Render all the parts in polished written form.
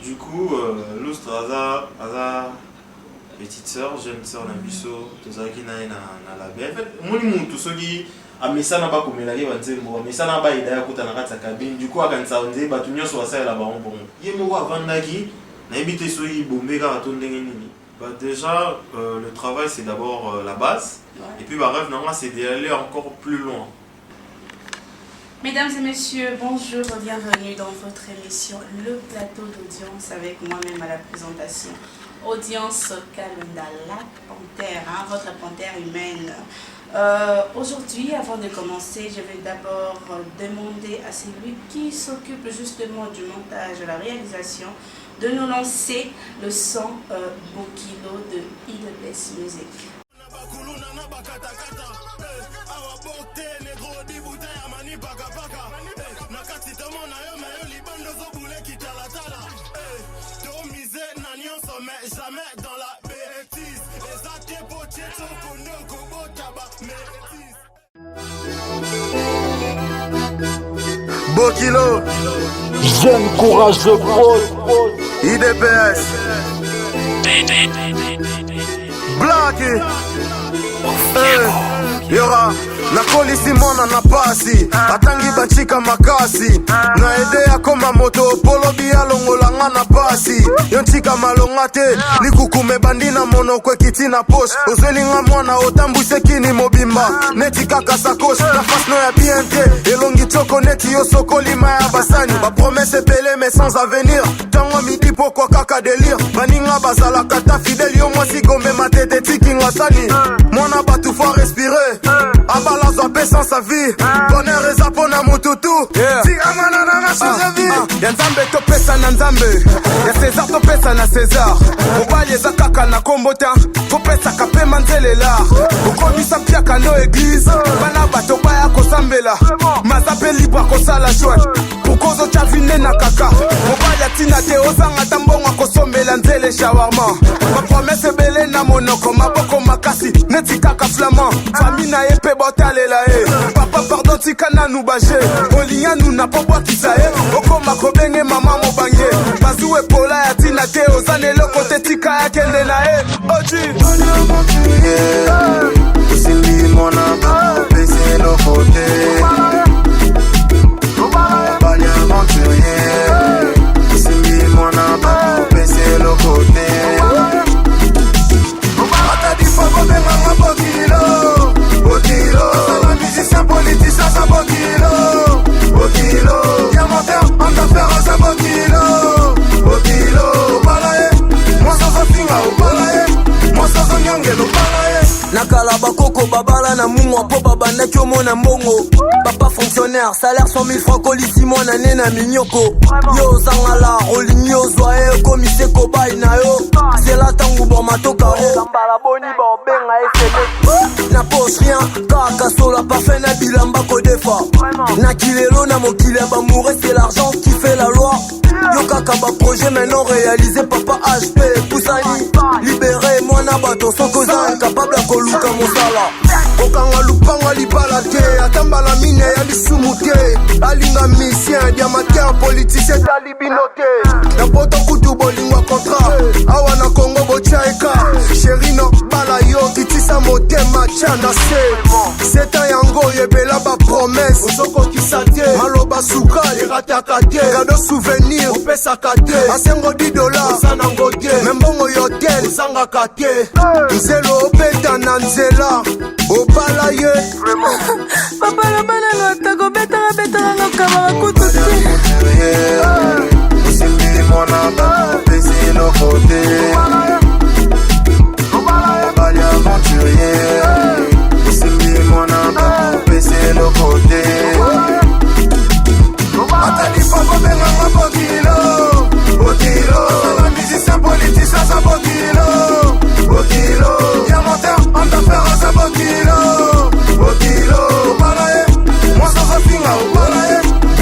Du coup, Lustre a petite sœur, jeune sœur Nabiso, Tozaki na label. En fait, moi tout ce qui a mesana pas comme la nzembo, mesana ba ida kuta na kata cabine. Du coup, akanza onze batu nyonso wasa la ba on bon. Ye mo wa vandaki na ebite so yi bombe ka to ndenge nini. Bah déjà, le travail c'est d'abord la base, et puis ma rêve normalement c'est d'aller encore plus loin. Mesdames et messieurs, bonjour, bienvenue dans votre émission Le Plateau d'Audience avec moi-même à la présentation. Audience Kalunda, la panthère, hein, votre panthère humaine. Aujourd'hui, avant de commencer, je vais d'abord demander à celui qui s'occupe justement du montage, de la réalisation, de nous lancer le son Bokilo de IDPS Music. Bokilo, jeune courageux prod, IDPS, Blacky, Yora, nakolisi mwana na pasi atangi bachika makasi na edea koma moto polo bia longolanga na pasi yonchika malonga te likukume bandina monokwe kiti na poche ozelinga mwana otambuse kini mobimba neti kaka sakoche na fasno ya biente elongi choko neti yo sokolima ya basani ba promesse pele mais sans avenir tango midi poko kaka délire baninga bazala kata fidèle yo mwasi gombe matete tikinga sani mwana batu faut respirer abala zope sans sa vie bonheur eza pona mututu tikamana na change vie ya nzambe topesa na nzambe ya César topesa na César mobali eza kaka na kombota topesaka pe manzelela okomisa piaka no église bana bato baya kosambela maza pe libre kosala chouette pokozo chavine na kaka mobali atina te ozanga tambongo kosombela nzele shawarma bapromese ebele na monoko maboko makasi neti kaka flamand famille na ye pe botalela e papa pardon tika nanu baje olinya nuna po bwakisa e okoma kobenge mama mobange bazu epola ya tina te ozane eloko te tika ya kende na e oji osimbi mwana opesi eloko te bani aventurier osimbi mwana opesi eloko te atadi foko benganga Bokilo Bokilo, la musicien politicien ça Bokilo Bokilo, diamantaire en affaires ça Bokilo Bokilo, balaye moi sans finga au balaye moi sans nyangelo balaye nakala bakoko babala na mungo po babandaki omona mbongo papa fonctionnaire salaire 100 000 francs kolisi mwana ne na minyoko yo ozangala olingi ozwa ye komise kobai na yo zela ntango bomatoka mbala boni baobenga esele na poche rien kaka sola parfait na bilamba kodefa na kilelo na mokili ya bamoure c'est l'argent qui fait la loi yo kaka baprojet maintenant réalisé papa HP Poussani libéré mwana bato sokoza incapable ya koluka mosala okanga lupanga libala te atambala mine ya lisumu te alinga misien diamateur politicien talibino te na poto kutu bolingwa contrat awa na Congo botiaeka sherino bala yo kitisa motema chana se seta yango yebela bapromese ozokokisa te maloba suka erataka te kado souvenir opesaka te asengo $10 osanango te membongo yotel ozangaka te nzelo obeta na nzela obala ye Papa la banana, ta gobeta la beta la kamara kutu osimbi mwana opesi eloko te bali aventurier osimbi mwana opesi eloko te atadi foko benganga Bokilo Bokilo, la musicien politicien ça Bokilo Bokilo, diamantaire en affaires ça Bokilo Bokilo, balaye moi sans finga au balaye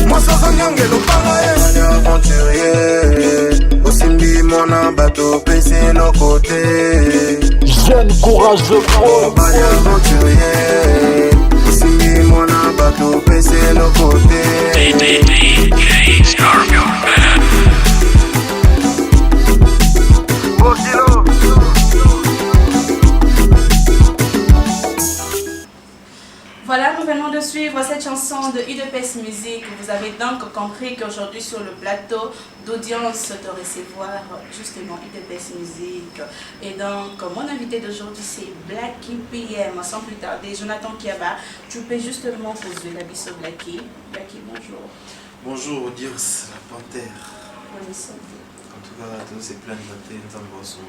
moi sans nyangelo balaye aventurier osimbi mwana bato pesi eloko te jeune courageux prod, bali aventurier osimbi mwana bato pesi eloko te DJ Scorpio. de UDPS Musique, vous avez donc compris qu'aujourd'hui sur le plateau d'audience de recevoir justement UDPS Musique. Et donc, mon invité d'aujourd'hui c'est Blacky PM. Sans plus tarder, Jonathan Kiaba, tu peux justement poser la bise au Blacky. Blacky, bonjour. Bonjour audience, la panthère. Bonne santé. En tout cas, tout c'est plein de matin, nous avons son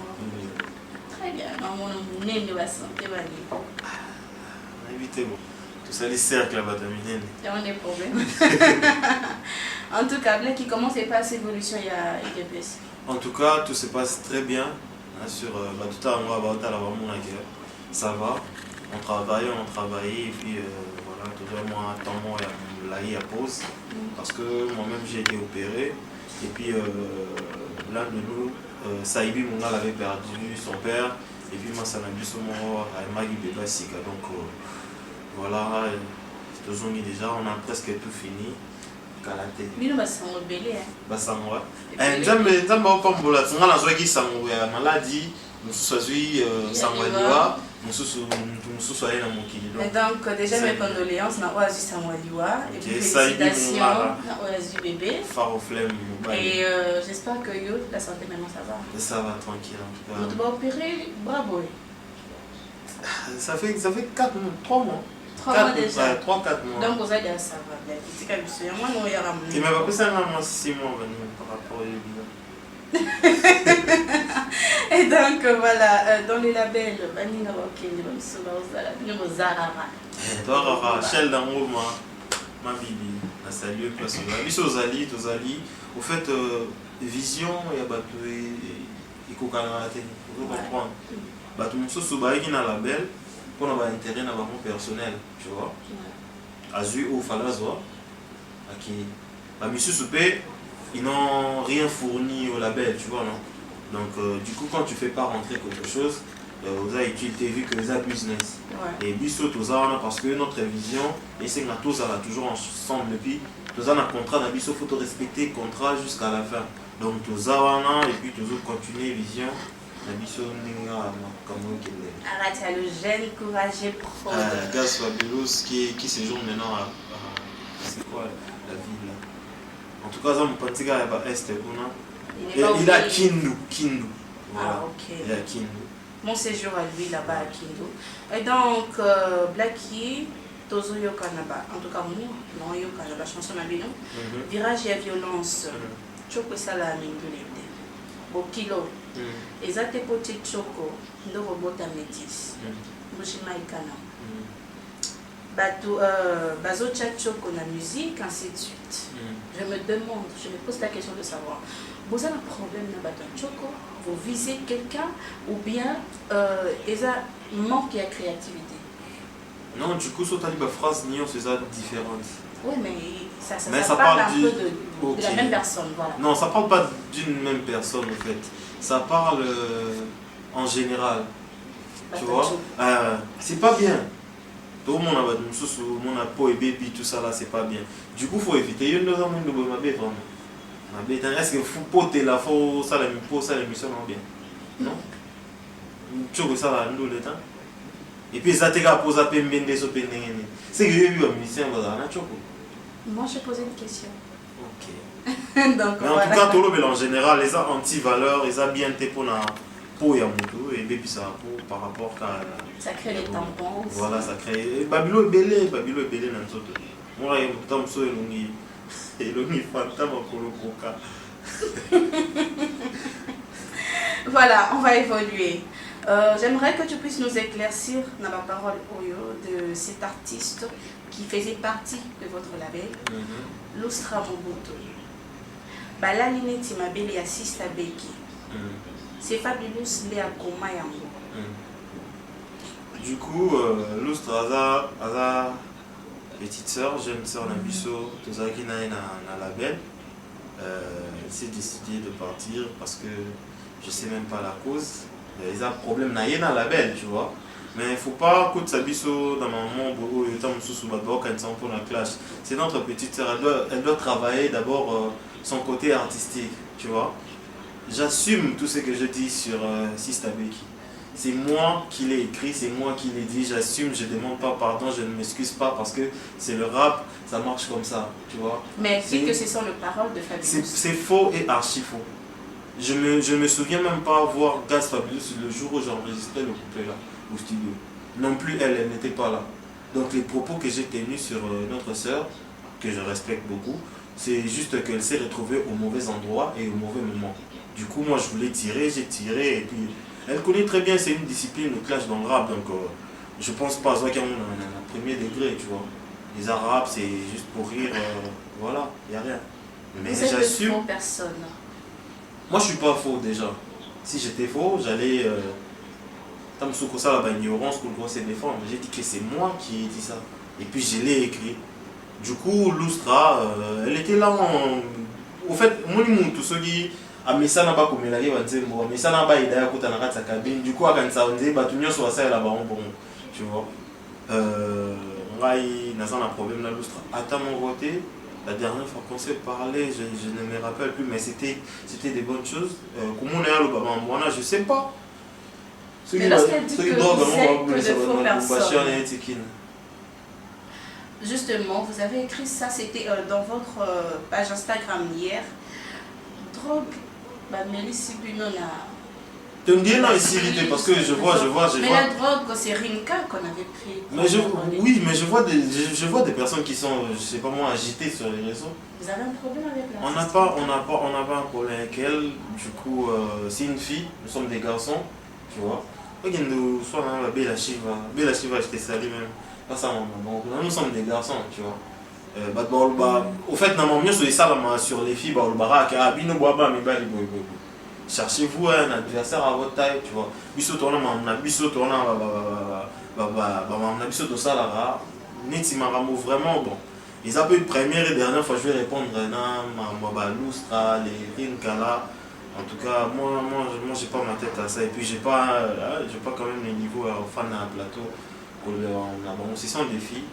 Très bien, maman, on est de la santé, invitez-moi. Tout ça, les cercles là-bas, terminé. Il y a des problèmes. En tout cas, Blacky, comment s'est passée l'évolution il y a UDPS? En tout cas, tout se passe très bien. Hein, sur tout à l'heure, ça va. On travaille, et puis voilà, toujours moi, tant moi, là, il y a pause. Parce que moi-même, j'ai été opéré. Et puis, l'un de nous, Saïbi Moungal avait perdu son père. Et puis, moi, ça n'a plus son mot à Magui Bébasika. Donc, voilà, déjà, on a presque tout fini. Mais nous, on va rebelle. Basango. Nzambe opambola tsunga na zwaki sango ya maladie mususu sangwaliwa mususu aye na mokili. Donc déjà mes condoléances na oazi sangwaliwa et puis félicitations na oazi bébé. Faroflem. Et j'espère que yo la santé maintenant ça va. Ça va tranquille en tout cas. Vous vas opérer bravo. Ça fait 3 mois. 3 mois déjà. 3-4 mois. Donc vous allez à ça va bien. C'est comme ça. Moi non ya ramener. Tu m'as pas passé un mois 6 mois par rapport au bilan. Et donc voilà, dans les labels, Vanina Wakeni, Zarara. Zarara, Shell d'amour, ma bibi, la salut, place là. Bis aux alliés, au fait, vision, il y a battu et Kokanate, vous comprendre. Battu mon sous qui n'a label, qu'on a intérêt dans mon personnel, tu vois. Azu ou Falazoa, qui, bah, monsieur Soupé, ils n'ont rien fourni au label, tu vois, non? Donc, du coup, quand tu fais pas rentrer quelque chose, vous avez vu que c'est un business. Ouais. Et biso, parce que notre vision, et c'est que tous là toujours ensemble, et puis, tous un contrat, il faut respecter le contrat jusqu'à la fin. Donc, tous et puis, tous continuer vision. Arrête, le jeune courageux pro. Gaz Fabulous qui séjourne maintenant à c'est quoi la ville là? En tout cas, ça me pense qu'il y a Est il a Kindu. Voilà. Ah, ok. Il a Kindu. Mon séjour à lui là-bas à Kindu. Et donc, Blacky, Tozo Yokanaba. En tout cas, moi, non Yokanaba, chanson Mabino. Virage et violence. Choko Sala Mingulé. Au kilo. Et ça, t'es poté Choko. Nous robota métis. Mouchima Ikana. Bazo Choko la musique, ainsi de suite. Je me demande, je me pose la question de savoir, vous avez un problème dans Baton Choko, vous visez quelqu'un ou bien il manque de créativité? Non, du coup, sur ta phrase, c'est ça différente. Oui, mais ça parle un peu de la même personne. Voilà. Non, ça parle pas d'une même personne en fait. Ça parle en général. Tu vois, c'est pas bien. Tout le monde a peau et baby, tout ça là, c'est pas bien. Du coup, il faut éviter. Il y a vraiment. Est-ce que faut poter la faut ça la peau, ça l'émission non bien? Non? Tu vois ça là, nous le temps. Et puis ça te gars pose à peine des c'est que j'ai vu un musicien voilà, moi je posais une question. Ok. Donc, mais en tout cas, tout le monde en général, les anti-valeurs, ils ont bien été pour la peau et moto et puis ça par rapport à ça crée les tampons. Voilà, ça crée Babylone belé dans tout. Moi il me tombe sur le fantôme pour le coca. Voilà, on va évoluer. J'aimerais que tu puisses nous éclaircir dans la parole de cet artiste qui faisait partie de votre label, Lustra Mobutu. Bala Lineti Mabele assiste à Beki. C'est Fabulous Léa Koma Yango. Du coup, Lustra a petite sœur, jeune sœur Nabiso, Tozaki na label. C'est décidé de partir parce que je sais même pas la cause. Ils ont un problème dans la label, tu vois. Mais il ne faut pas que ça biso dans mon monde pour la clash. C'est notre petite sœur, elle doit travailler d'abord son côté artistique, tu vois. J'assume tout ce que je dis sur Sista Beki. c'est moi qui l'ai écrit, c'est moi qui l'ai dit, j'assume, je demande pas pardon, je ne m'excuse pas parce que c'est le rap, ça marche comme ça, tu vois. Mais dit que ce sont les paroles de Fabulous. C'est faux et archi faux. Je me souviens même pas voir Gaz Fabulous le jour où j'enregistrais le couplet là, au studio. Non plus elle n'était pas là. Donc les propos que j'ai tenus sur notre sœur, que je respecte beaucoup, c'est juste qu'elle s'est retrouvée au mauvais endroit et au mauvais moment. Du coup, moi je voulais tirer, j'ai tiré et puis elle connaît très bien, c'est une discipline, le clash dans le rap, donc je pense pas qu'il y a un premier degré, tu vois. Les arabes, c'est juste pour rire, voilà, il n'y a rien. Mais vous êtes j'assume. faux personne. Moi je suis pas faux déjà. Si j'étais faux, j'allais. Tamsouko ça la ignorance qu'on doit se défendre. J'ai dit que c'est moi qui ai dit ça. Et puis je l'ai écrit. Du coup, Lustra, elle était là en. Au fait, moi tout ce qui. Mais ça n'a pas comme il arrive à dire, mais ça n'a pas aidé à côté de sa cabine. Du coup, quand ça on dit, bah tout le monde soit ça là-bas, bon, tu vois. Rai n'a pas un problème là, Lustra. Attends mon voté. La dernière fois qu'on s'est parlé, je ne me rappelle plus, mais c'était des bonnes choses. Comment on est à l'Obama, je sais pas. Mais lorsqu'elle dit que vous êtes que de faux personnes, justement, vous avez écrit ça, c'était dans votre page Instagram hier. Drogue, bah Mélissa Bunona. Tu me dis non ici, parce que je vois. Mais la drogue, c'est Rinka qu'on avait pris. Oui, mais je vois des personnes qui sont, je sais pas moi, agitées sur les réseaux. Vous avez un problème avec la on n'a pas un problème avec elle. Du coup, c'est une fille, nous sommes des garçons, tu vois. Nous sommes Bella Shiva, je t'ai salué même. Nous sommes des garçons, tu vois. Au fait, sur les filles, cherchez-vous un adversaire à votre taille, tu vois. Vraiment bon. Ils ont eu une première et dernière fois, je vais répondre Lustra, les Rinkala. En tout cas, moi j'ai pas ma tête à ça. Et puis j'ai pas quand même les niveaux au fan à un plateau. Ce sont des filles.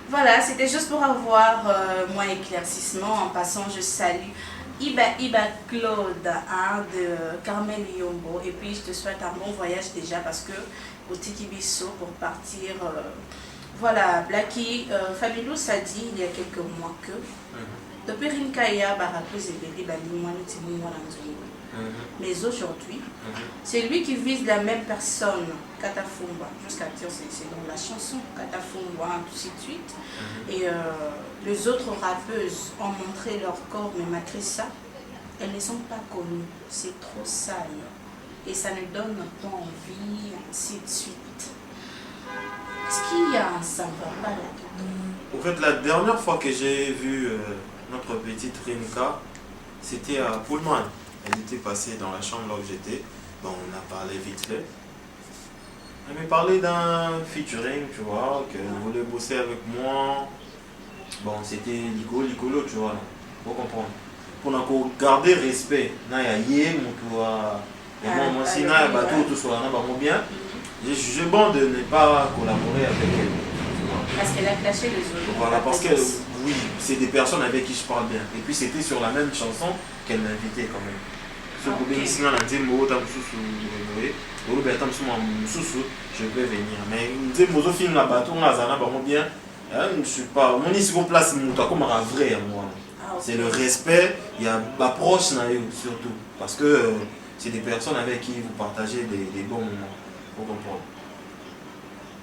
Voilà, c'était juste pour avoir moins éclaircissement. En passant, je salue Iba Claude de Carmel Yombo. Et puis je te souhaite un bon voyage déjà parce que au Tikibiso pour partir. Voilà, Blacky, Fabulous a dit il y a quelques mois que depuis Rinkaya, Barakouz et Bébé, mais aujourd'hui, c'est lui qui vise la même personne, Katafumba, jusqu'à dire c'est dans la chanson, Katafumba, ainsi de suite. Et les autres rappeuses ont montré leur corps, mais malgré ça, elles ne sont pas connues, c'est trop sale. Et ça ne donne pas envie, ainsi de suite. Est-ce qu'il y a un sympa là-dedans? En fait, la dernière fois que j'ai vu notre petite Rinka, c'était à Pullman. Elle était passée dans la chambre là où j'étais. Bon, on a parlé vite fait. Elle m'a parlé d'un featuring, tu vois, qu'elle voulait bosser avec moi. Bon, c'était Licolo, tu vois, pour comprendre. Pour garder respect, Naya Yé, moi, si Naya Bateau, tout soit là, bien. J'ai jugé bon de ne pas collaborer avec elle. Parce qu'elle a clashé les autres. Voilà, parce que oui, c'est des personnes avec qui je parle bien. Et puis c'était sur la même chanson qu'elle m'invitait quand même. Je peux venir. Mais je ne suis pas. Mon ici place comme un vrai moi. C'est le respect, il y a l'approche surtout. Parce que c'est des personnes avec qui vous partagez des bons moments. Pour comprendre.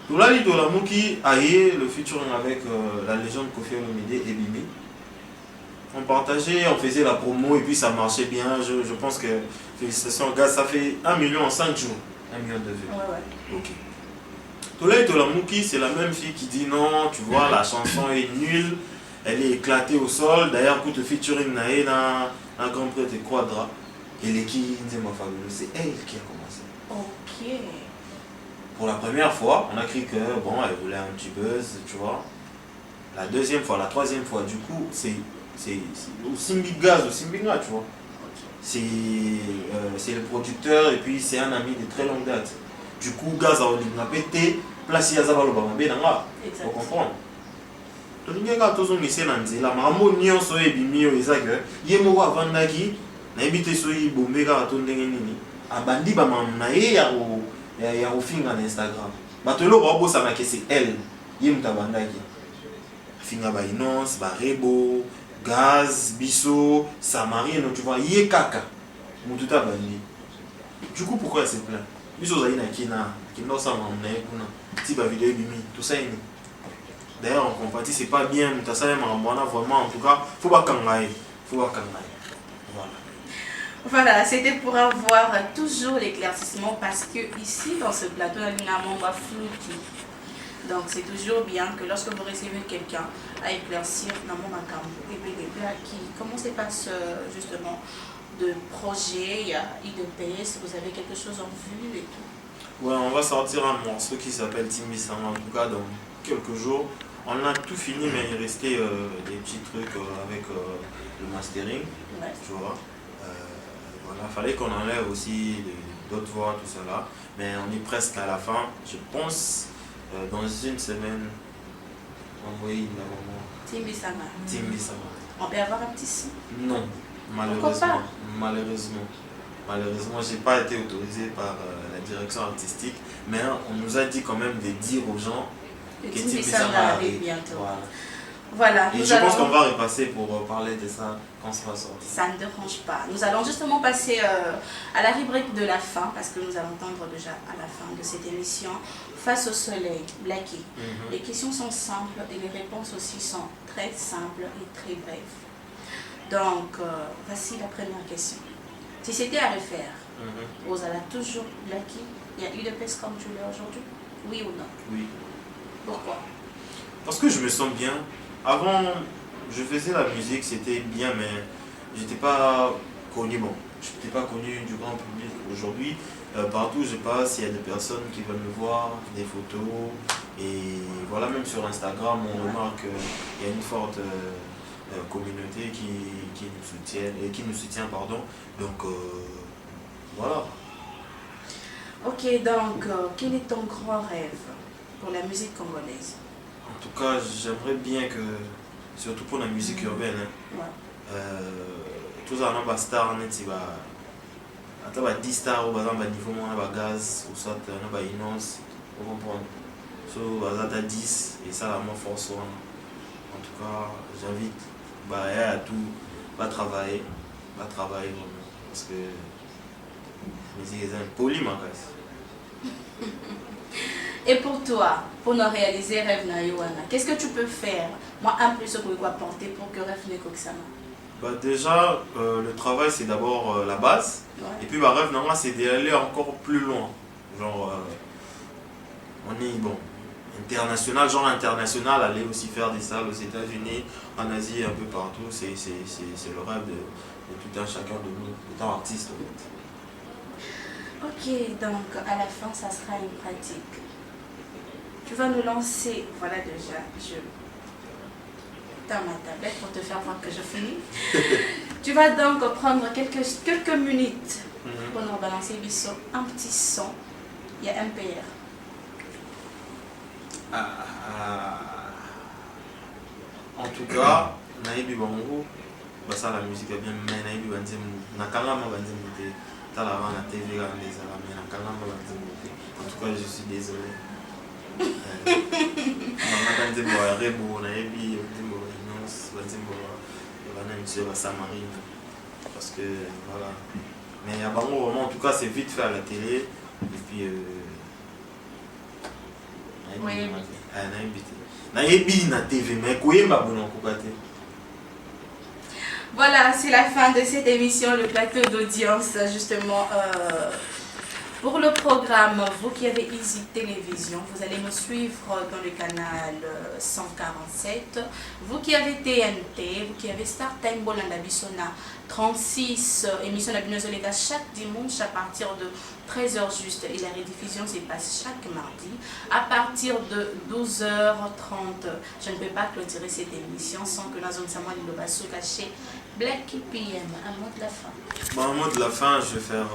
Toulali Tolamuki a eu le featuring avec la légende Kofi Olomide et Bibi. On partageait, on faisait la promo et puis ça marchait bien. Je pense que, félicitations gars, ça fait 1 million en 5 jours. 1 million de vues. Ouais. Ok. Toulali Tolamuki, c'est la même fille qui dit non, tu vois, la chanson est nulle, elle est éclatée au sol. D'ailleurs, écoute le featuring Naé dans un grand prêtre de Quadra. Et l'équipe c'est elle qui a commencé. Ok. Pour la première fois, on a cru que bon, elle voulait un petit buzz, tu vois. La deuxième fois, la troisième fois, du coup, c'est au Simbi Gaz, au Simbinga, tu vois. C'est le producteur et puis c'est un ami de très longue date. Du coup, Gaz a pété, place Yazaba le Bamabé, faut comprendre. tolingi kaka tozongisa na nzela makambo nyonso oyo ebimi oyo eza ke ye moko avandaki nayebi te soki bombe kaka to ndenge nini abandi bamamu na ye ya kofinga na Instagram bato eloko babosanaka c'est elle ye moto abandaki afinga bainonce barebo gaz biso samarino tu vois ye kaka moto ta bandi. Du coup pourquoi c'est plein biso ozali na kina osala mamu na ye kuna ti bavideo ebimi tosaini. D'ailleurs on compatit c'est pas bien moto asala makambo wana vraiment en tout cas faut bakanga ye Voilà, c'était pour avoir toujours l'éclaircissement parce que ici dans ce plateau, il y a un membre flouté. Donc c'est toujours bien que lorsque vous recevez quelqu'un à éclaircir dans mon campo et puis qui comment se passe justement de projet, il y a IDPS, vous avez quelque chose en vue et tout. Ouais, on va sortir un morceau qui s'appelle Timbi Sama en tout cas dans quelques jours. On a tout fini mais il restait des petits trucs avec le mastering, ouais. Tu vois. Voilà, fallait qu'on enlève aussi d'autres voix, tout cela. Mais on est presque à la fin. Je pense dans une semaine envoyer une avant Timbi Sama. Timbi Sama. On peut avoir un petit son? Non, malheureusement. Malheureusement, j'ai pas été autorisé par la direction artistique. Mais on nous a dit quand même de dire aux gens que Timbi Sama arrive bientôt. Voilà. Voilà, et je pense qu'on va repasser pour parler de ça quand ça va sortir. Ça ne dérange pas. Nous allons justement passer à la rubrique de la fin, parce que nous allons entendre déjà à la fin de cette émission Face au soleil, Blacky. Les questions sont simples et les réponses aussi sont très simples et très brèves. Donc, voici la première question. Si c'était à refaire, vous allez toujours Blacky, il y a eu de peste comme tu l'as aujourd'hui? Oui ou non? Oui. Pourquoi? Parce que je me sens bien. Avant, je faisais la musique, c'était bien, mais j'étais pas connu. Bon, je n'étais pas connu du grand public. Aujourd'hui, partout où je passe, il y a des personnes qui veulent me voir, des photos. Et voilà, même sur Instagram, on remarque qu'il y a une forte communauté qui nous soutient. Pardon. Donc, voilà. Ok, donc, quel est ton grand rêve pour la musique congolaise? En tout cas, j'aimerais bien que, surtout pour la musique urbaine, tous les stars, il y a 10 stars au niveau de gaz, ou soit inonce, vous comprenez. So, il y a 10 et ça, la force. En tout cas, j'invite à tout, travailler vraiment. Parce que la musique est impoli, ma casse. Et pour toi, pour nous réaliser Rêve na Yoana, qu'est-ce que tu peux faire? Moi, un plus que quoi apporter pour que Rêve ne Koksama? Déjà, le travail c'est d'abord la base. Ouais. Et puis Rêve na c'est d'aller encore plus loin. Genre, on est bon, international, aller aussi faire des salles aux États-Unis, en Asie, un peu partout. C'est le rêve de tout un chacun de nous, étant artiste. En fait. Ok, donc à la fin, ça sera une pratique. Tu vas nous lancer, voilà déjà, je dans ma tablette pour te faire voir que je finis. Tu vas donc prendre quelques minutes pour nous balancer un petit son. Il y a MPR. En tout cas, Naïbi Bango, ça la musique est bien, mais Naïbi Bango, Nakalama Bango, Talava na TV, Nakalama Bango. En tout cas, je suis désolé. Parce que voilà. Mais à Bango, vraiment, en tout cas, c'est vite fait à la télé. Et puis. Voilà, c'est la fin de cette émission, le plateau d'audience, justement. Pour le programme, vous qui avez Easy Télévision, vous allez me suivre dans le canal 147. Vous qui avez TNT, vous qui avez Star Time Bolanda Bissona 36, émission la Binozolega chaque dimanche à partir de 13h juste. Et la rediffusion se passe chaque mardi à partir de 12h30. Je ne peux pas clôturer cette émission sans que la zone Samuel Lobasso caché Black PM. Un mot de la fin. Bon, un mot de la fin, je vais faire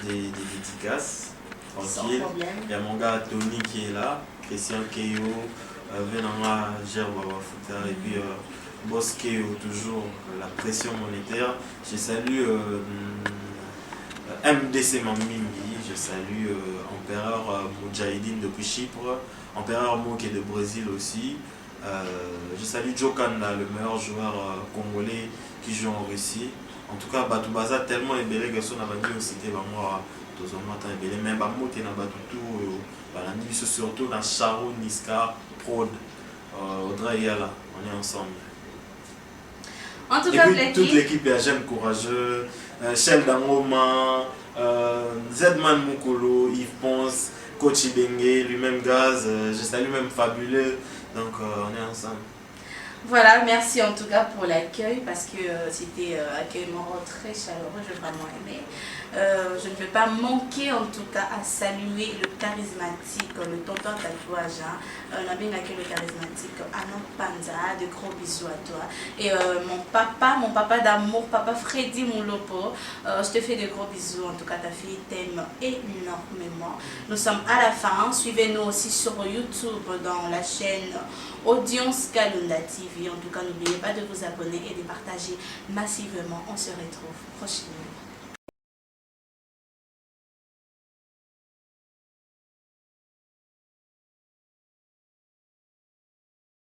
des dédicaces tranquilles. Il y a mon gars Tony qui est là, Christian Keyo, Venanga Gerba Wafuta et puis Bosque toujours la pression monétaire. Je salue MDC Mamimbi, je salue Empereur Moudjahidine depuis Chypre, Empereur Moke de Brésil aussi. Je salue Joe Kanda, le meilleur joueur congolais qui joue en Russie. En tout cas, Batoubaza tellement ébélé que son avenir aussi était moi mais Bamote na Batutu, surtout dans Charo, Niska, Prod, Audrey Yala, on est ensemble. En tout cas, et puis, toute l'équipe est J'aime Courageux, Shell Dangoma, Zedman Mukolo, Yves Ponce, Coach Ibenge, lui-même Gaz, je salue même Fabuleux, donc on est ensemble. Voilà, merci en tout cas pour l'accueil parce que c'était un accueil très chaleureux, j'ai vraiment aimé. Je ne vais pas manquer en tout cas à saluer le charismatique, le tonton tatouage. On a bien accueilli le charismatique Anon Panza, de gros bisous à toi. Et mon papa d'amour, papa Freddy Moulopo, je te fais de gros bisous. En tout cas, ta fille t'aime énormément. Nous sommes à la fin. Suivez-nous aussi sur YouTube dans la chaîne Audience Kalunda TV. En tout cas, n'oubliez pas de vous abonner et de partager massivement. On se retrouve prochainement.